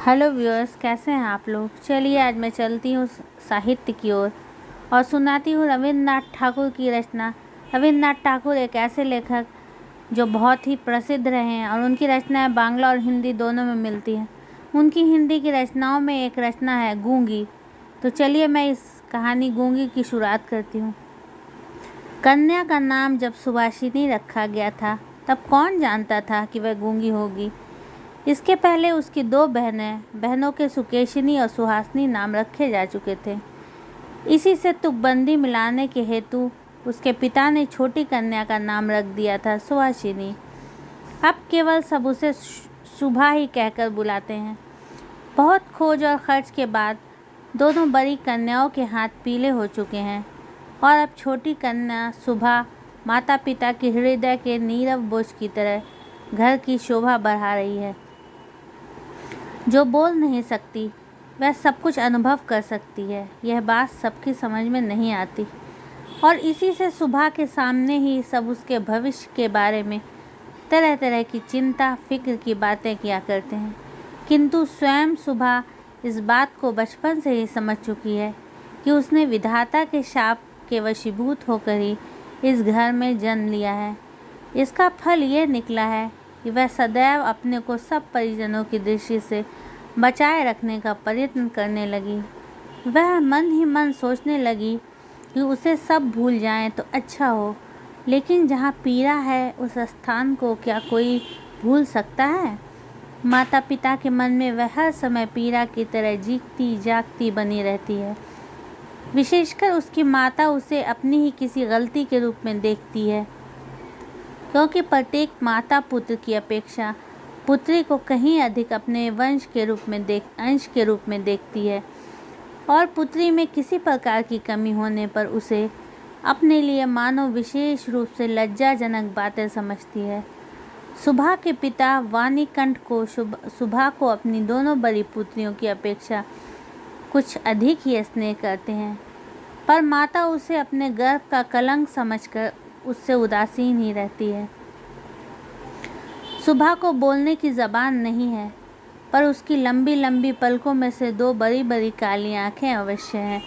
Hello viewers, कैसे हैं आप लोग। चलिए आज मैं चलती हूँ साहित्य की ओर और सुनाती हूँ रविंद्रनाथ ठाकुर की रचना। रविंद्रनाथ ठाकुर एक ऐसे लेखक जो बहुत ही प्रसिद्ध रहे हैं और उनकी रचनाएं बांग्ला और हिंदी दोनों में मिलती हैं। उनकी हिंदी की रचनाओं में एक रचना है गूंगी। तो चलिए मैं इस कहानी गूंगी की शुरुआत करती हूँ। कन्या का नाम जब सुभाषिनी रखा गया था तब कौन जानता था कि वह गूंगी होगी। इसके पहले उसकी दो बहनों के सुकेशिनी और सुहासिनी नाम रखे जा चुके थे। इसी से तुकबंदी मिलाने के हेतु उसके पिता ने छोटी कन्या का नाम रख दिया था सुहासिनी। अब केवल सब उसे शुभा ही कहकर बुलाते हैं। बहुत खोज और खर्च के बाद दोनों बड़ी कन्याओं के हाथ पीले हो चुके हैं और अब छोटी कन्या शुभा माता पिता के हृदय के नीरव बोझ की तरह घर की शोभा बढ़ा रही है। जो बोल नहीं सकती वह सब कुछ अनुभव कर सकती है, यह बात सबकी समझ में नहीं आती और इसी से सुभा के सामने ही सब उसके भविष्य के बारे में तरह तरह की चिंता फिक्र की बातें किया करते हैं। किंतु स्वयं सुभा इस बात को बचपन से ही समझ चुकी है कि उसने विधाता के शाप के वशीभूत होकर ही इस घर में जन्म लिया है। इसका फल ये निकला है कि वह सदैव अपने को सब परिजनों की दृष्टि से बचाए रखने का प्रयत्न करने लगी। वह मन ही मन सोचने लगी कि उसे सब भूल जाएं तो अच्छा हो, लेकिन जहाँ पीड़ा है उस स्थान को क्या कोई भूल सकता है। माता पिता के मन में वह हर समय पीड़ा की तरह जीती जागती बनी रहती है। विशेषकर उसकी माता उसे अपनी ही किसी गलती के रूप में देखती है, क्योंकि प्रत्येक माता पुत्र की अपेक्षा पुत्री को कहीं अधिक अपने अंश के रूप में देखती है और पुत्री में किसी प्रकार की कमी होने पर उसे अपने लिए मानो विशेष रूप से लज्जाजनक बातें समझती है। सुभा के पिता वाणीकंठ को सुभा को अपनी दोनों बड़ी पुत्रियों की अपेक्षा कुछ अधिक ही स्नेह करते हैं, पर माता उसे अपने गर्भ का कलंक समझकर उससे उदासीन ही रहती है। सुभा को बोलने की ज़बान नहीं है, पर उसकी लंबी लंबी पलकों में से दो बड़ी बड़ी काली आंखें अवश्य हैं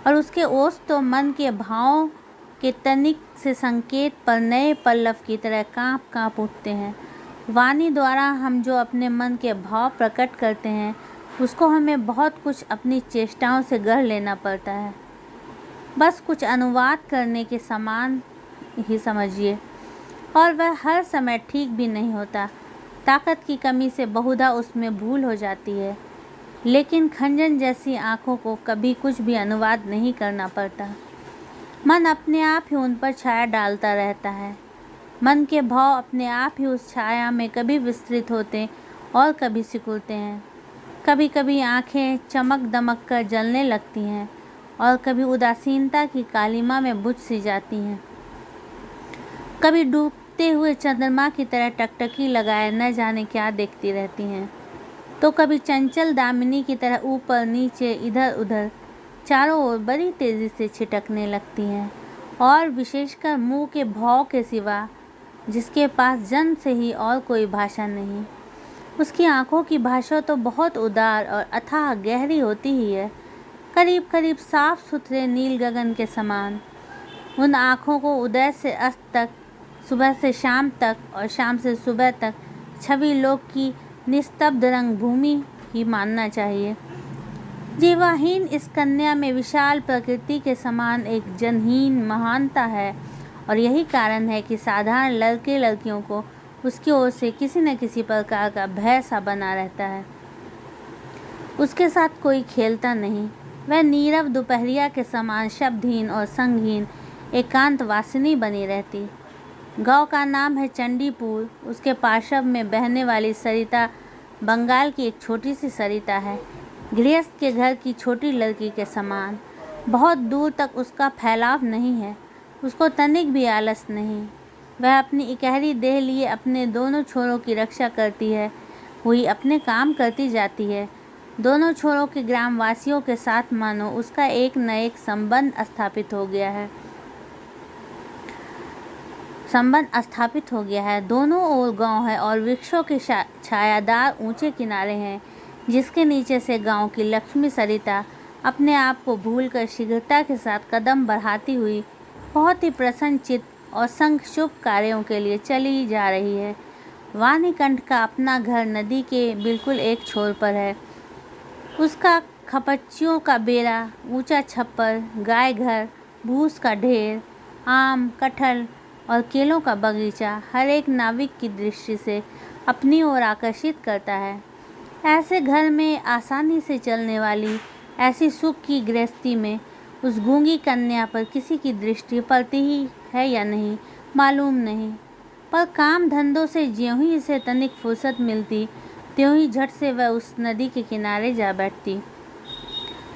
और उसके ओठ तो मन के भावों के तनिक से संकेत पर नए पल्लव की तरह काँप काँप उठते हैं। वाणी द्वारा हम जो अपने मन के भाव प्रकट करते हैं उसको हमें बहुत कुछ अपनी चेष्टाओं से गढ़ लेना पड़ता है, बस कुछ अनुवाद करने के समान ही समझिए, और वह हर समय ठीक भी नहीं होता। ताकत की कमी से बहुधा उसमें भूल हो जाती है, लेकिन खंजन जैसी आँखों को कभी कुछ भी अनुवाद नहीं करना पड़ता। मन अपने आप ही उन पर छाया डालता रहता है। मन के भाव अपने आप ही उस छाया में कभी विस्तृत होते और कभी सिकुड़ते हैं। कभी कभी आँखें चमक दमक कर जलने लगती हैं और कभी उदासीनता की कालिमा में बुझ सी जाती हैं। कभी डूबते हुए चंद्रमा की तरह टकटकी लगाए न जाने क्या देखती रहती हैं, तो कभी चंचल दामिनी की तरह ऊपर नीचे इधर उधर चारों ओर बड़ी तेज़ी से छिटकने लगती हैं और विशेषकर मुंह के भाव के सिवा जिसके पास जन्म से ही और कोई भाषा नहीं, उसकी आँखों की भाषा तो बहुत उदार और अथाह गहरी होती ही है, करीब करीब साफ सुथरे नील गगन के समान। उन आँखों को उदय से अस्त तक, सुबह से शाम तक और शाम से सुबह तक छवि लोक की निस्तब्ध रंग भूमि ही मानना चाहिए। जीवाहीन इस कन्या में विशाल प्रकृति के समान एक जनहीन महानता है और यही कारण है कि साधारण लड़के लड़कियों को उसकी ओर से किसी न किसी प्रकार का भय सा बना रहता है। उसके साथ कोई खेलता नहीं। वह नीरव दोपहरिया के समान शब्दहीन और संगहीन एकांत वासिनी बनी रहती। गांव का नाम है चंडीपुर। उसके पार्श्व में बहने वाली सरिता बंगाल की एक छोटी सी सरिता है, गृहस्थ के घर की छोटी लड़की के समान। बहुत दूर तक उसका फैलाव नहीं है, उसको तनिक भी आलस नहीं। वह अपनी इकहरी देह लिए अपने दोनों छोरों की रक्षा करती है, वही अपने काम करती जाती है। दोनों छोरों के ग्रामवासियों के साथ मानो उसका एक न एक संबंध स्थापित हो गया है। दोनों ओर गांव है और वृक्षों के छायादार ऊंचे किनारे हैं। जिसके नीचे से गांव की लक्ष्मी सरिता अपने आप को भूलकर शीघ्रता के साथ कदम बढ़ाती हुई बहुत ही प्रसन्नचित्त और संग शुभ कार्यों के लिए चली जा रही है। वाणीकंठ का अपना घर नदी के बिल्कुल एक छोर पर है। उसका खपच्चियों का बेड़ा, ऊंचा छप्पर, गाय घर, भूस का ढेर, आम, कटहल और केलों का बगीचा हर एक नाविक की दृष्टि से अपनी ओर आकर्षित करता है। ऐसे घर में आसानी से चलने वाली ऐसी सुख की गृहस्थी में उस गूंगी कन्या पर किसी की दृष्टि पड़ती ही है या नहीं मालूम नहीं, पर काम धंधों से ज्यों ही इसे तनिक फुर्सत मिलती त्यों ही झट से वह उस नदी के किनारे जा बैठती।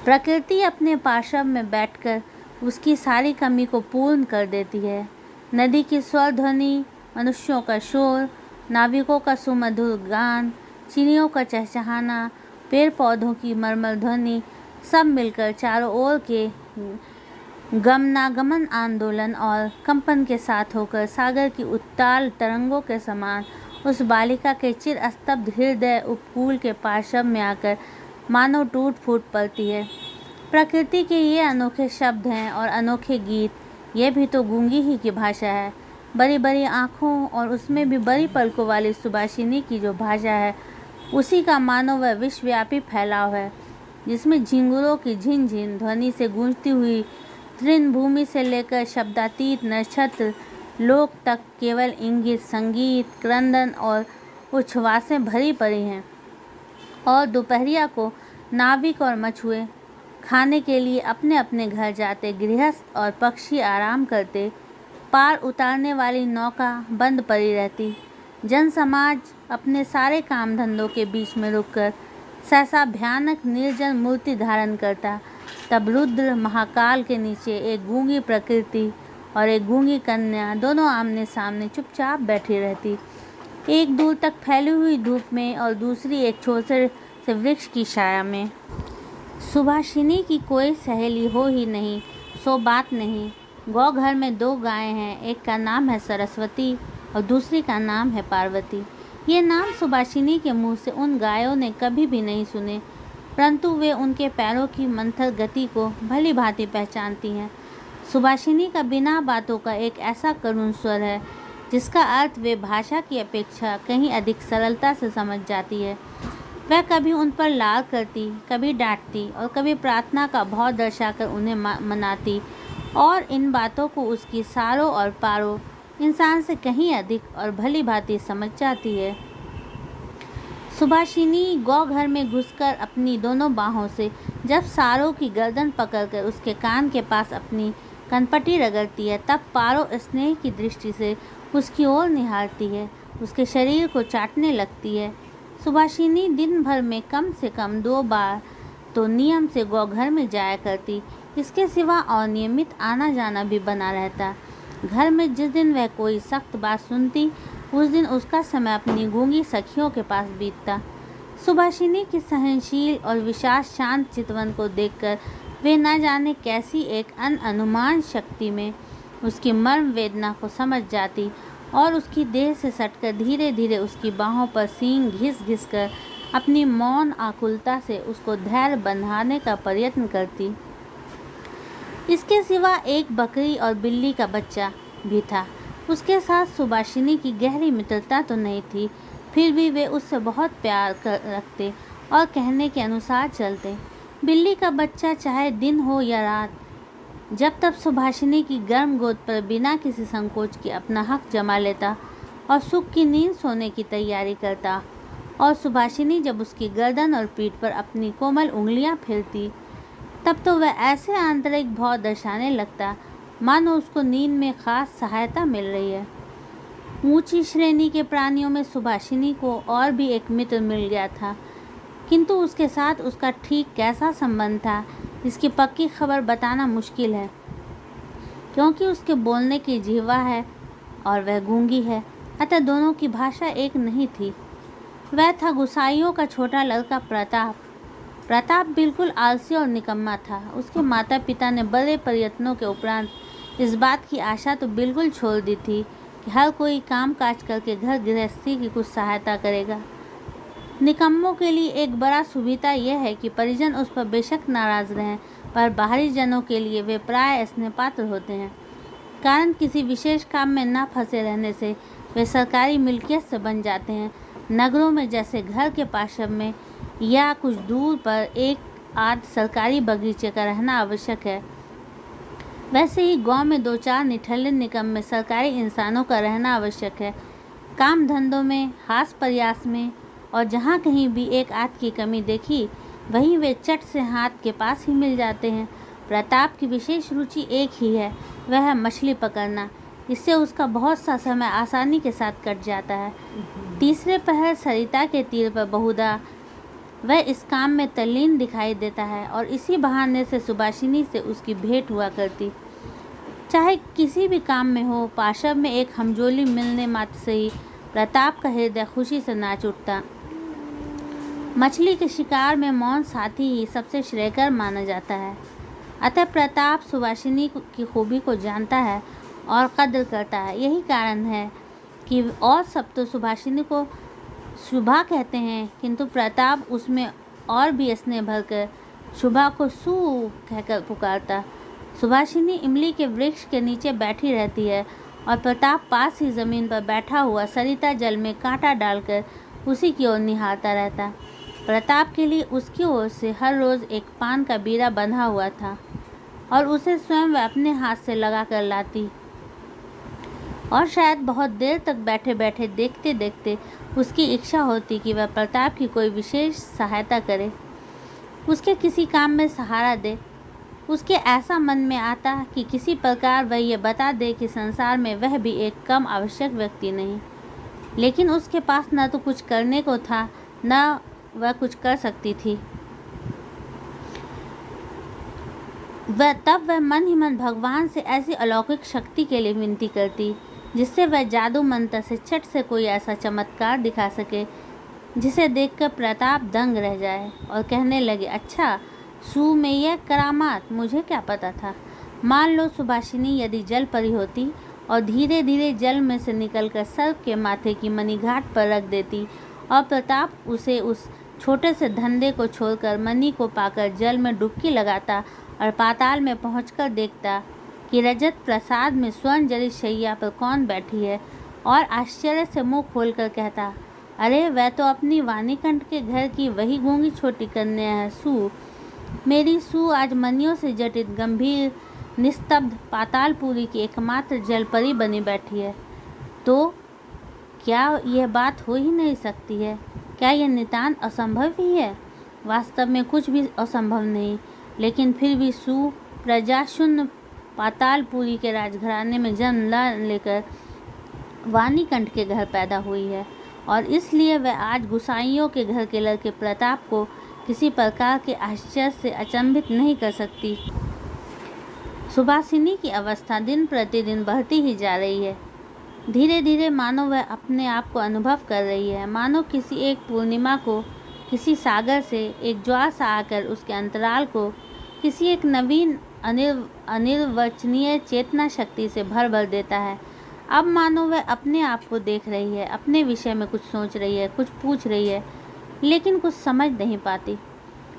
प्रकृति अपने पार्श्व में बैठकर उसकी सारी कमी को पूर्ण कर देती है। नदी की स्वर ध्वनि, मनुष्यों का शोर, नाविकों का सुमधुर गान, चिड़ियों का चहचहाना, पेड़ पौधों की मरमर ध्वनि सब मिलकर चारों ओर के गमनागमन आंदोलन और कंपन के साथ होकर सागर की उत्ताल तरंगों के समान उस बालिका के चिर स्तब्ध हृदय उपकूल के पार्श्व में आकर मानो टूट फूट पड़ती है। प्रकृति के ये अनोखे शब्द हैं और अनोखे गीत, ये भी तो गूंगी ही की भाषा है। बड़ी बड़ी आँखों और उसमें भी बड़ी पलकों वाली सुभाषिनी की जो भाषा है, उसी का मानो वह विश्वव्यापी फैलाव है, जिसमें झिंगुरों की झिन-झिन ध्वनि से गूंजती हुई तृण भूमि से लेकर शब्दातीत नक्षत्र लोक तक केवल इंगित, संगीत, क्रंदन और उच्छ्वासें भरी पड़ी हैं। और दोपहरिया को नाविक और मछुए खाने के लिए अपने अपने घर जाते, गृहस्थ और पक्षी आराम करते, पार उतारने वाली नौका बंद पड़ी रहती। जन समाज अपने सारे काम धंधों के बीच में रुककर सहसा भयानक निर्जन मूर्ति धारण करता। तब रुद्र महाकाल के नीचे एक गूंगी प्रकृति और एक गूंगी कन्या दोनों आमने सामने चुपचाप बैठी रहती, एक दूर तक फैली हुई धूप में और दूसरी एक छोटे से वृक्ष की छाया में। सुभाषिनी की कोई सहेली हो ही नहीं सो बात नहीं। गौ घर में 2 गायें हैं, एक का नाम है सरस्वती और दूसरी का नाम है पार्वती। ये नाम सुभाषिनी के मुंह से उन गायों ने कभी भी नहीं सुने, परंतु वे उनके पैरों की मंथर गति को भली भांति पहचानती हैं। सुभाषिनी का बिना बातों का एक ऐसा करुण स्वर है जिसका अर्थ वे भाषा की अपेक्षा कहीं अधिक सरलता से समझ जाती है। वह कभी उन पर लाड करती, कभी डांटती और कभी प्रार्थना का भाव दर्शाकर उन्हें मनाती, और इन बातों को उसकी सारों और पारों इंसान से कहीं अधिक और भली भांति समझ जाती है। सुभाषिनी गौ घर में घुसकर अपनी दोनों बाहों से जब सारों की गर्दन पकड़कर उसके कान के पास अपनी कनपटी रगड़ती है, तब पारो स्नेह की दृष्टि से उसकी ओर निहारती है, उसके शरीर को चाटने लगती है। सुभाषिनी दिन भर में कम से कम 2 बार तो नियम से गौ घर में जाया करती, इसके सिवा अनियमित आना जाना भी बना रहता। घर में जिस दिन वह कोई सख्त बात सुनती, उस दिन उसका समय अपनी गूंगी सखियों के पास बीतता। सुभाषिनी की सहनशील और विशाल शांत चितवन को देखकर वे न जाने कैसी एक अनुमान शक्ति में उसकी मर्म वेदना को समझ जाती और उसकी देह से सटकर धीरे धीरे उसकी बाहों पर सींग घिस घिस कर अपनी मौन आकुलता से उसको धैर्य बंधाने का प्रयत्न करती। इसके सिवा एक बकरी और बिल्ली का बच्चा भी था। उसके साथ सुभाषिनी की गहरी मित्रता तो नहीं थी, फिर भी वे उससे बहुत प्यार रखते और कहने के अनुसार चलते। बिल्ली का बच्चा चाहे दिन हो या रात, जब तब सुभाषिनी की गर्म गोद पर बिना किसी संकोच के अपना हक जमा लेता और सुख की नींद सोने की तैयारी करता, और सुभाषिनी जब उसकी गर्दन और पीठ पर अपनी कोमल उंगलियां फेरती, तब तो वह ऐसे आंतरिक भाव दर्शाने लगता मानो उसको नींद में खास सहायता मिल रही है। ऊंची श्रेणी के प्राणियों में सुभाषिनी को और भी एक मित्र मिल गया था, किंतु उसके साथ उसका ठीक कैसा संबंध था इसकी पक्की खबर बताना मुश्किल है, क्योंकि उसके बोलने की जिह्वा है और वह गूंगी है, अतः दोनों की भाषा एक नहीं थी। वह था गुसाइयों का छोटा लड़का प्रताप। प्रताप बिल्कुल आलसी और निकम्मा था। उसके माता पिता ने बड़े प्रयत्नों के उपरांत इस बात की आशा तो बिल्कुल छोड़ दी थी कि हर कोई काम काज करके घर गृहस्थी की कुछ सहायता करेगा, निकम्मों के लिए एक बड़ा सुविधा यह है कि परिजन उस पर बेशक नाराज रहें, पर बाहरी जनों के लिए वे प्राय स्नेह पात्र होते हैं। कारण किसी विशेष काम में न फंसे रहने से वे सरकारी मिल्कियत से बन जाते हैं। नगरों में जैसे घर के पार्श्व में या कुछ दूर पर एक आध सरकारी बगीचे का रहना आवश्यक है, वैसे ही गांव में 2-4 निठल्ले निकम्मे सरकारी इंसानों का रहना आवश्यक है। काम धंधों में, हास प्रयास में, और जहाँ कहीं भी एक आध की कमी देखी, वहीं वे चट से हाथ के पास ही मिल जाते हैं। प्रताप की विशेष रुचि एक ही है, वह है मछली पकड़ना। इससे उसका बहुत सा समय आसानी के साथ कट जाता है। तीसरे पहर सरिता के तीर पर बहुधा वह इस काम में तल्लीन दिखाई देता है और इसी बहाने से सुभाषिनी से उसकी भेंट हुआ करती। चाहे किसी भी काम में हो, पार्श्व में एक हमजोली मिलने मात्र से ही प्रताप का हृदय खुशी से नाच उठता। मछली के शिकार में मौन साथी ही सबसे श्रेयकर माना जाता है। अतः प्रताप सुभाषिनी की खूबी को जानता है और कद्र करता है। यही कारण है कि और सब तो सुभाषिनी को शुभा कहते हैं, किंतु प्रताप उसमें और भी स्नेह भरकर शुभा को सु कहकर पुकारता। सुभाषिनी इमली के वृक्ष के नीचे बैठी रहती है और प्रताप पास ही ज़मीन पर बैठा हुआ सरिता जल में कांटा डालकर उसी की ओर निहारता रहता। प्रताप के लिए उसकी ओर से हर रोज़ एक पान का बीड़ा बंधा हुआ था और उसे स्वयं वह अपने हाथ से लगा कर लाती, और शायद बहुत देर तक बैठे बैठे देखते देखते उसकी इच्छा होती कि वह प्रताप की कोई विशेष सहायता करे, उसके किसी काम में सहारा दे। उसके ऐसा मन में आता कि किसी प्रकार वह ये बता दे कि संसार में वह भी एक कम आवश्यक व्यक्ति नहीं, लेकिन उसके पास न तो कुछ करने को था न वह कुछ कर सकती थी। तब वह मन ही मन भगवान से ऐसी अलौकिक शक्ति के लिए विनती करती जिससे वह जादू मंत्र से छट से कोई ऐसा चमत्कार दिखा सके जिसे देखकर प्रताप दंग रह जाए और कहने लगे, अच्छा सू में यह करामात, मुझे क्या पता था। मान लो सुभाषिनी यदि जल परी होती और धीरे धीरे जल में से निकलकर सर्प के माथे की मणि घाट पर रख देती और प्रताप उसे उस छोटे से धंधे को छोड़कर मणि को पाकर जल में डुबकी लगाता और पाताल में पहुंचकर देखता कि रजत प्रसाद में स्वर्ण जड़ित शैया पर कौन बैठी है, और आश्चर्य से मुंह खोलकर कहता, अरे वह तो अपनी वाणीकंठ के घर की वही गूंगी छोटी कन्या है सू। मेरी सू आज मनियों से जटित गंभीर निस्तब्ध पातालपुरी की एकमात्र जलपरी बनी बैठी है। तो क्या यह बात हो ही नहीं सकती है? क्या यह नितांत असंभव ही है? वास्तव में कुछ भी असंभव नहीं, लेकिन फिर भी सू प्रजाशून्य पातालपुरी के राजघराने में जन्म लेकर वाणीकंठ के घर पैदा हुई है, और इसलिए वह आज गुसाइयों के घर के लड़के प्रताप को किसी प्रकार के आश्चर्य से अचंभित नहीं कर सकती। सुभाषिनी की अवस्था दिन प्रतिदिन बढ़ती ही जा रही है। धीरे धीरे मानो वह अपने आप को अनुभव कर रही है, मानो किसी एक पूर्णिमा को किसी सागर से एक ज्वार सा आकर उसके अंतराल को किसी एक नवीन अनिर्वचनीय चेतना शक्ति से भर भर देता है। अब मानो वह अपने आप को देख रही है, अपने विषय में कुछ सोच रही है, कुछ पूछ रही है, लेकिन कुछ समझ नहीं पाती।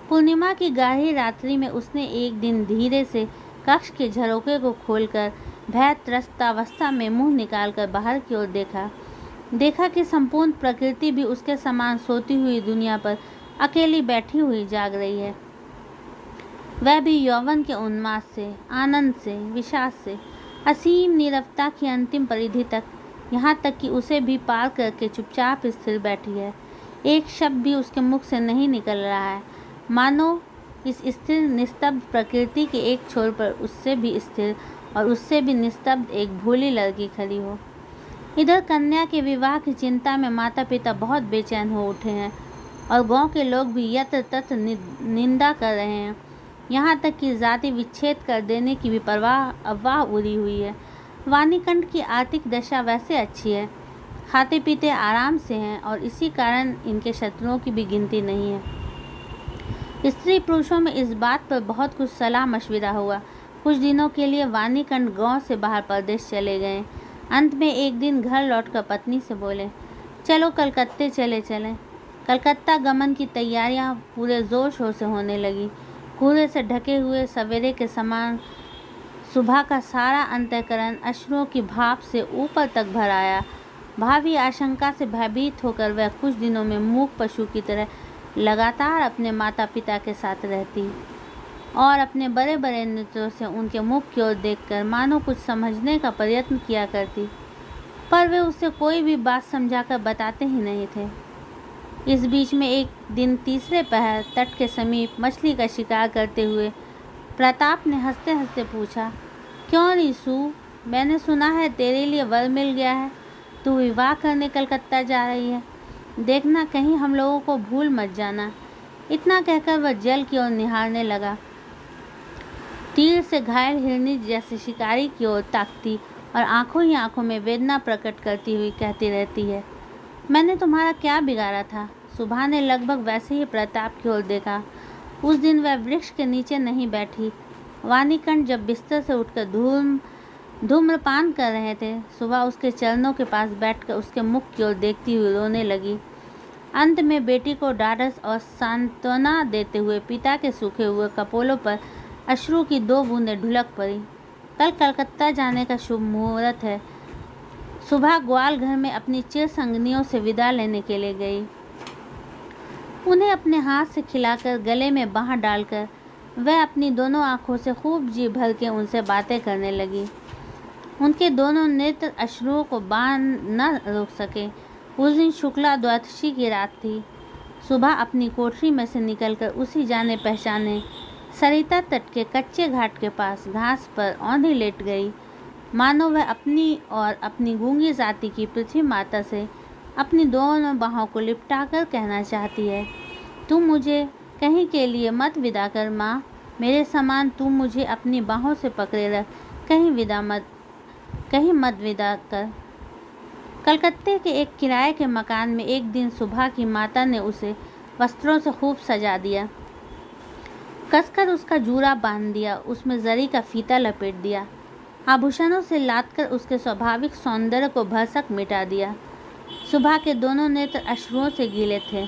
पूर्णिमा की गाढ़ी रात्रि में उसने एक दिन धीरे से कक्ष के झरोखे को खोलकर भय त्रस्तावस्था में मुंह निकालकर बाहर की ओर देखा कि संपूर्ण प्रकृति भी उसके समान सोती हुई दुनिया पर अकेली बैठी हुई जाग रही है। वह भी यौवन के उन्माद से, आनंद से, विषाद से, असीम नीरवता की अंतिम परिधि तक, यहाँ तक कि उसे भी पार करके चुपचाप स्थिर बैठी है। एक शब्द भी उसके मुख से नहीं निकल रहा है, मानो इस स्थिर निस्तब्ध प्रकृति के एक छोर पर उससे भी स्थिर और उससे भी निस्तब्ध एक भोली लड़की खड़ी हो। इधर कन्या के विवाह की चिंता में माता पिता बहुत बेचैन हो उठे हैं और गांव के लोग भी यत्र तत्र निंदा कर रहे हैं। यहाँ तक कि जाति विच्छेद कर देने की भी अफवाह उड़ी हुई है। वाणीकंठ की आर्थिक दशा वैसे अच्छी है, खाते पीते आराम से हैं और इसी कारण इनके शत्रुओं की भी गिनती नहीं है। स्त्री पुरुषों में इस बात पर बहुत कुछ सलाह मशविरा हुआ। कुछ दिनों के लिए वाणीकंठ गांव से बाहर प्रदेश चले गए। अंत में एक दिन घर लौटकर पत्नी से बोले, चलो कलकत्ते चले चलें। कलकत्ता गमन की तैयारियां पूरे जोर शोर से होने लगी। कोहरे से ढके हुए सवेरे के समान सुबह का सारा अंतःकरण अश्रुओं की भाप से ऊपर तक भर आया। भावी आशंका से भयभीत होकर वह कुछ दिनों में मूक पशु की तरह लगातार अपने माता पिता के साथ रहती और अपने बड़े बड़े नेत्रों से उनके मुख की ओर देखकर मानो कुछ समझने का प्रयत्न किया करती, पर वे उसे कोई भी बात समझाकर बताते ही नहीं थे। इस बीच में एक दिन तीसरे पहर तट के समीप मछली का शिकार करते हुए प्रताप ने हंसते हंसते पूछा, क्यों रिसू, मैंने सुना है तेरे लिए वर मिल गया है, तू विवाह करने कलकत्ता जा रही है, देखना कहीं हम लोगों को भूल मत जाना। इतना कहकर वह जल की ओर निहारने लगा। तीर से घायल हिरनी जैसे शिकारी की ओर ताकती और आंखों ही आंखों में वेदना प्रकट करती हुई कहती रहती है, मैंने तुम्हारा क्या बिगाड़ा था। सुबह ने लगभग वैसे ही प्रताप की ओर देखा। उस दिन वह वृक्ष के नीचे नहीं बैठी। वाणीकंठ जब बिस्तर से उठकर धूम्रपान कर रहे थे, सुबह उसके चरणों के पास बैठकर उसके मुख की ओर देखती हुई रोने लगी। अंत में बेटी को ढाढ़स और सांत्वना देते हुए पिता के सूखे हुए कपोलों पर अश्रु की 2 बूंदें ढुलक पड़ी। कल कलकत्ता जाने का शुभ मुहूर्त है। सुबह ग्वाल घर में अपनी चिर संगनियों से विदा लेने के लिए गई। उन्हें अपने हाथ से खिलाकर गले में बाँह डालकर वह अपनी दोनों आंखों से खूब जी भर के उनसे बातें करने लगी। उनके दोनों नेत्र अश्रुओं को बाण न रोक सके। उस दिन शुक्ला द्वादशी की रात थी। सुबह अपनी कोठरी में से निकलकर उसी जाने पहचाने सरिता तट के कच्चे घाट के पास घास पर औंधी लेट गई, मानो वह अपनी और अपनी गूंगी जाति की पृथ्वी माता से अपनी दोनों बाहों को लिपटाकर कहना चाहती है, तुम मुझे कहीं के लिए मत विदा कर माँ, मेरे समान तुम मुझे अपनी बाहों से पकड़े रख, कहीं मत विदा कर। कलकत्ते के एक किराए के मकान में एक दिन सुबह की माता ने उसे वस्त्रों से खूब सजा दिया, कसकर उसका जूरा बांध दिया, उसमें जरी का फीता लपेट दिया, आभूषणों से लादकर उसके स्वाभाविक सौंदर्य को भरसक मिटा दिया। सुबह के दोनों नेत्र अश्रुओं से गीले थे।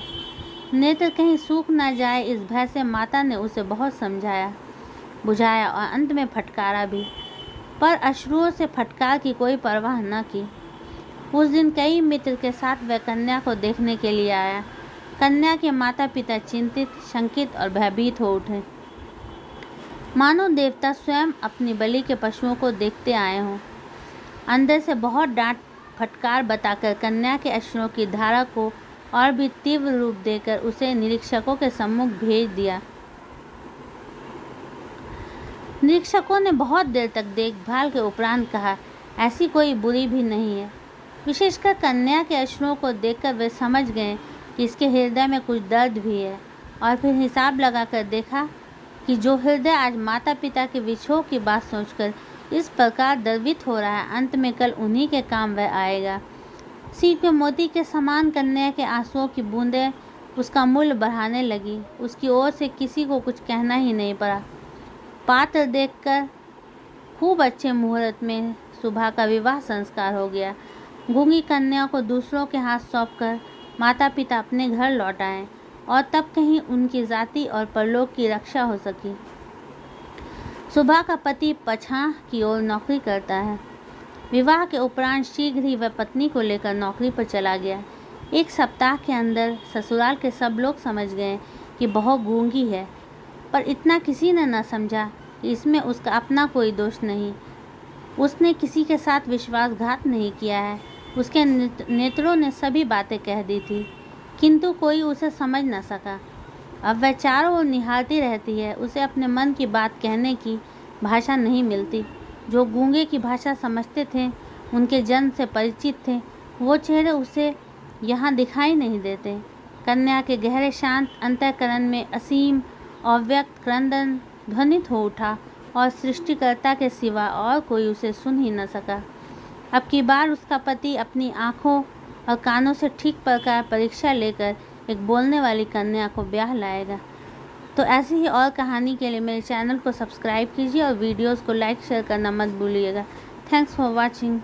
नेत्र कहीं सूख न जाए इस भय से माता ने उसे बहुत समझाया बुझाया और अंत में फटकारा भी, पर अश्रुओं से फटकार की कोई परवाह न की। उस दिन कई मित्र के साथ वह कन्या को देखने के लिए आया। कन्या के माता पिता चिंतित, शंकित और भयभीत हो उठे, मानो देवता स्वयं अपनी बलि के पशुओं को देखते आए हों। अंदर से बहुत डांट फटकार बताकर कन्या के अश्रुओं की धारा को और भी तीव्र रूप देकर उसे निरीक्षकों के सम्मुख भेज दिया। निरीक्षकों ने बहुत देर तक देखभाल के उपरांत कहा, ऐसी कोई बुरी भी नहीं है। विशेषकर कन्या के अश्रुओं को देखकर वे समझ गए कि इसके हृदय में कुछ दर्द भी है, और फिर हिसाब लगाकर देखा कि जो हृदय आज माता पिता के विछोह की बात सोचकर इस प्रकार द्रवित हो रहा है, अंत में कल उन्हीं के काम वह आएगा। सीप के मोती के समान कन्या के आंसुओं की बूंदें उसका मूल्य बढ़ाने लगी। उसकी ओर से किसी को कुछ कहना ही नहीं पड़ा। पात्र देखकर खूब अच्छे मुहूर्त में सुबह का विवाह संस्कार हो गया। गूंगी कन्या को दूसरों के हाथ सौंपकर माता पिता अपने घर लौट आए, और तब कहीं उनकी जाति और परलोक की रक्षा हो सकी। सुबह का पति पछाह की ओर नौकरी करता है। विवाह के उपरांत शीघ्र ही वह पत्नी को लेकर नौकरी पर चला गया। 1 सप्ताह के अंदर ससुराल के सब लोग समझ गए कि बहू गूंगी है, पर इतना किसी ने न समझा कि इसमें उसका अपना कोई दोष नहीं। उसने किसी के साथ विश्वासघात नहीं किया है। उसके नेत्रों ने सभी बातें कह दी थी, किंतु कोई उसे समझ न सका। अब वह चारों ओर निहारती रहती है। उसे अपने मन की बात कहने की भाषा नहीं मिलती। जो गूंगे की भाषा समझते थे, उनके जन्म से परिचित थे, वो चेहरे उसे यहाँ दिखाई नहीं देते। कन्या के गहरे शांत अंतःकरण में असीम अव्यक्त क्रंदन ध्वनित हो उठा, और सृष्टिकर्ता के सिवा और कोई उसे सुन ही न सका। अब की बार उसका पति अपनी आँखों और कानों से ठीक प्रकार परीक्षा लेकर एक बोलने वाली कन्या को ब्याह लाएगा। तो ऐसी ही और कहानी के लिए मेरे चैनल को सब्सक्राइब कीजिए और वीडियोस को लाइक शेयर करना मत भूलिएगा। Thanks for watching.